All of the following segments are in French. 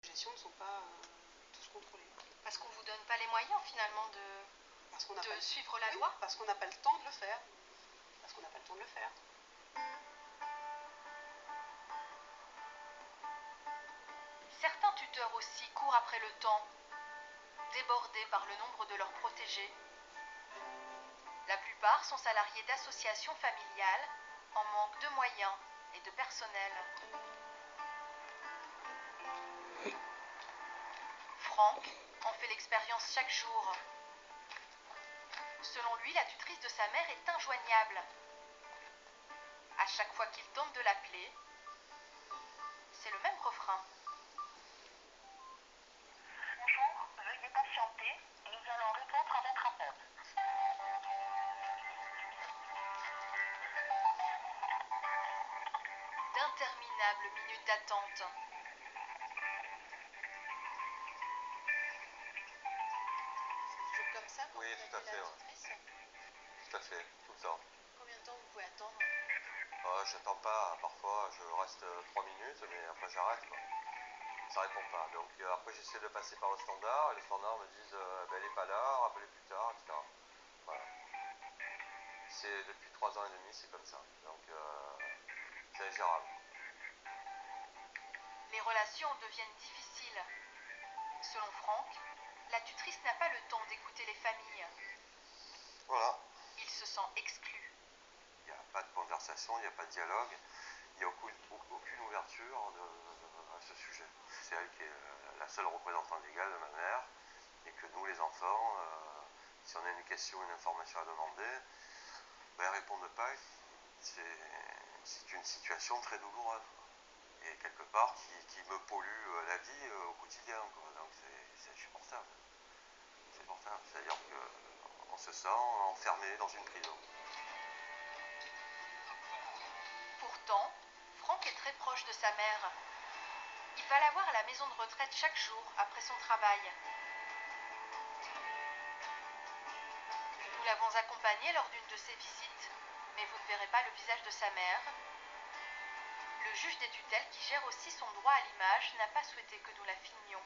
gestion ne sont pas tous contrôlés. Parce qu'on ne vous donne pas les moyens finalement de suivre la loi. Parce qu'on n'a pas le temps de le faire. Parce qu'on n'a pas le temps de le faire. Certains tuteurs aussi courent après le temps, débordés par le nombre de leurs protégés. La plupart sont salariés d'associations familiales en manque de moyens et de personnel. Franck en fait l'expérience chaque jour. Selon lui, la tutrice de sa mère est injoignable. À chaque fois qu'il tente de l'appeler, c'est le même refrain. Bonjour, veuillez patienter, nous allons répondre à votre appel. D'interminables minutes d'attente. C'est toujours comme ça quand Oui, vous tout à appelez fait, la ouais. tutrice? Tout à fait, tout le temps. Combien de temps vous pouvez attendre? J'attends pas, parfois je reste 3 minutes, mais après j'arrête quoi. Ça répond pas. Donc après j'essaie de passer par le standard, et le standard me dit elle est pas là, rappelez plus tard, etc. Voilà. C'est depuis 3 ans et demi, c'est comme ça. Donc c'est ingérable. Les relations deviennent difficiles. Selon Franck, la tutrice n'a pas le temps d'écouter les familles. Voilà. Il se sent exclu. Il n'y a pas de conversation, il n'y a pas de dialogue, il n'y a aucune ouverture à ce sujet. C'est elle qui est la seule représentante légale de ma mère, et que nous les enfants, si on a une question, une information à demander, ben, elles ne répondent pas. C'est une situation très douloureuse, et quelque part qui me pollue la vie au quotidien, quoi. Donc c'est insupportable. C'est-à-dire qu'on se sent enfermé dans une prison. Pourtant, Franck est très proche de sa mère. Il va la voir à la maison de retraite chaque jour après son travail. Nous l'avons accompagnée lors d'une de ses visites, mais vous ne verrez pas le visage de sa mère. Le juge des tutelles, qui gère aussi son droit à l'image, n'a pas souhaité que nous la filmions.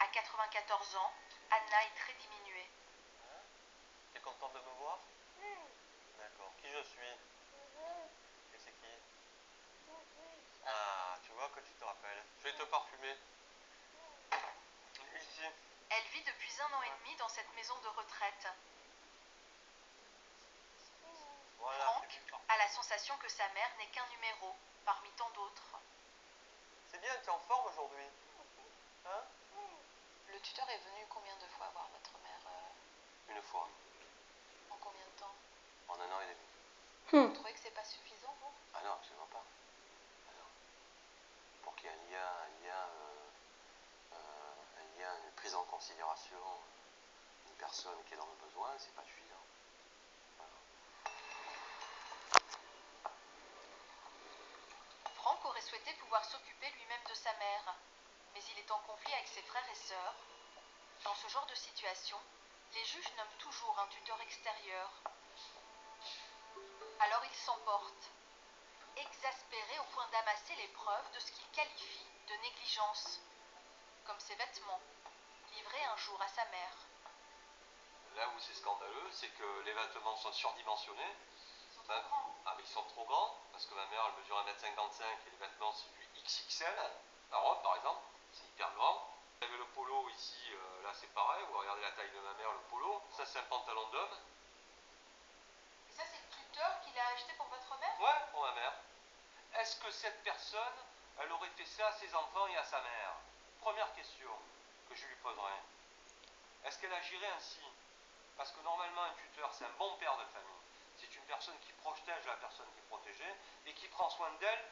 À 94 ans, Anna est très diminuée. T'es contente de me voir? D'accord. Qui je suis? Et c'est qui? Ah, tu vois que tu te rappelles. Je vais te parfumer. Ici. Elle vit depuis 1 an et demi dans cette maison de retraite. Voilà. Franck a la sensation que sa mère n'est qu'un numéro, parmi tant d'autres. C'est bien, tu es en forme aujourd'hui. Hein? Le tuteur est venu combien de fois voir votre mère? Une fois. En combien de temps? En 1 an et demi. Vous trouvez que c'est pas suffisant, vous? Ah non, absolument pas. Ah non. Pour qu'il y ait un lien, une prise en considération d'une personne qui est dans le besoin, c'est pas suffisant. Voilà. Franck aurait souhaité pouvoir s'occuper lui-même de sa mère, mais il est en conflit avec ses frères et sœurs. Dans ce genre de situation, les juges nomment toujours un tuteur extérieur. Alors il s'emporte, exaspéré au point d'amasser les preuves de ce qu'il qualifie de négligence, comme ses vêtements, livrés un jour à sa mère. Là où c'est scandaleux, c'est que les vêtements sont surdimensionnés. Ils sont trop grands. Ah mais ils sont trop grands, parce que ma mère elle mesure 1m55 et les vêtements c'est du XXL, la robe par exemple, c'est hyper grand. Vous avez le polo ici, là c'est pareil, vous regardez la taille de ma mère, le polo, ça c'est un pantalon d'homme. Et ça, c'est le tuteur qu'il a acheté pour votre mère? Ouais, pour ma mère. Est-ce que cette personne, elle aurait fait ça à ses enfants et à sa mère? Première question que je lui poserai. Est-ce qu'elle agirait ainsi? Parce que normalement un tuteur c'est un bon père de famille. C'est une personne qui protège la personne qui est protégée et qui prend soin d'elle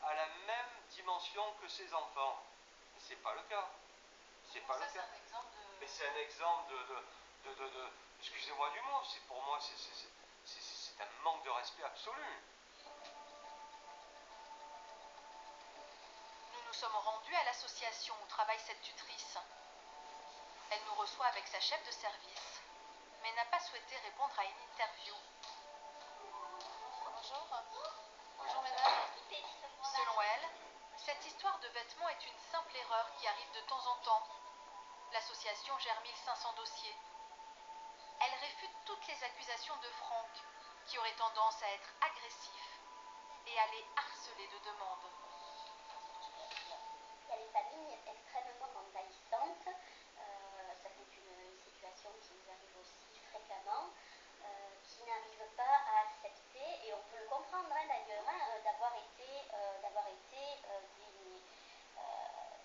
à la même dimension que ses enfants. Mais c'est pas le cas. C'est pas le cas. Un exemple de... Mais c'est un exemple excusez-moi du mot, c'est pour moi c'est un manque de respect absolu. Nous nous sommes rendus à l'association où travaille cette tutrice. Elle nous reçoit avec sa chef de service, mais n'a pas souhaité répondre à une interview. Bonjour. Bonjour, mesdames. Selon elle, Cette histoire de vêtements est une simple erreur qui arrive de temps en temps. L'association gère 1500 dossiers. Elle réfute toutes les accusations de Franck, qui aurait tendance à être agressif et à les harceler de demandes. Il y a les familles extrêmement envahissantes. Ça c'est une situation qui nous arrive aussi fréquemment, qui n'arrivent pas à accepter, et on peut le comprendre d'ailleurs, d'avoir été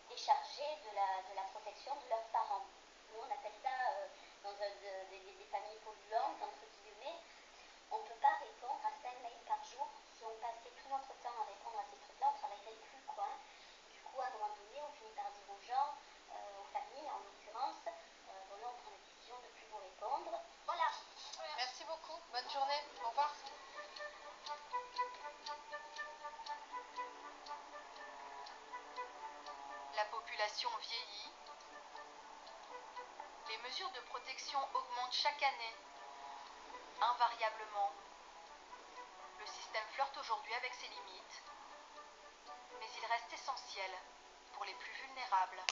déchargés de la protection de leurs parents. Nous on appelle ça, des familles polluantes, entre guillemets, on ne peut pas répondre à 5 mails par jour. Si on passait tout notre temps à répondre à ces trucs-là, on ne travaillerait plus, quoi. Du coup, à un moment donné, on finit par dire aux gens, aux familles en l'occurrence, voilà, on prend la décision de ne plus vous répondre. Voilà. Merci beaucoup. Bonne journée. Au revoir. La population vieillit. Les mesures de protection augmentent chaque année, invariablement. Le système flirte aujourd'hui avec ses limites, mais il reste essentiel pour les plus vulnérables.